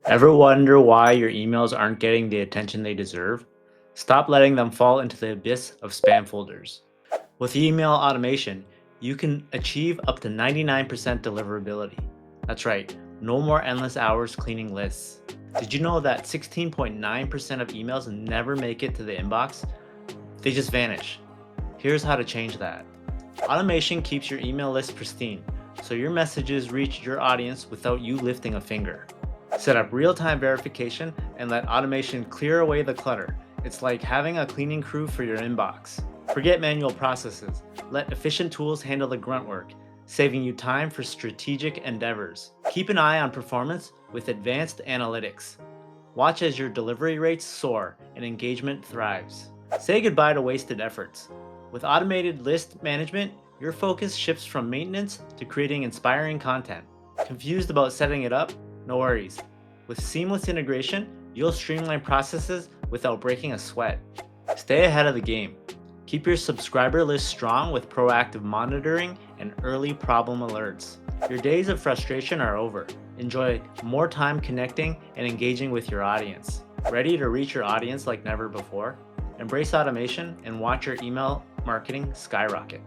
Ever wonder why your emails aren't getting the attention they deserve? Stop letting them fall into the abyss of spam folders. With email automation, you can achieve up to 99% deliverability. That's right, no more endless hours cleaning lists. Did you know that 16.9% of emails never make it to the inbox? They just vanish. Here's how to change that. Automation keeps your email list pristine, so your messages reach your audience without you lifting a finger. Set up real-time verification and let automation clear away the clutter. It's like having a cleaning crew for your inbox. Forget manual processes. Let efficient tools handle the grunt work, saving you time for strategic endeavors. Keep an eye on performance with advanced analytics. Watch as your delivery rates soar and engagement thrives. Say goodbye to wasted efforts. With automated list management, your focus shifts from maintenance to creating inspiring content. Confused about setting it up? No worries. With seamless integration, you'll streamline processes without breaking a sweat. Stay ahead of the game. Keep your subscriber list strong with proactive monitoring and early problem alerts. Your days of frustration are over. Enjoy more time connecting and engaging with your audience. Ready to reach your audience like never before? Embrace automation and watch your email marketing skyrocket.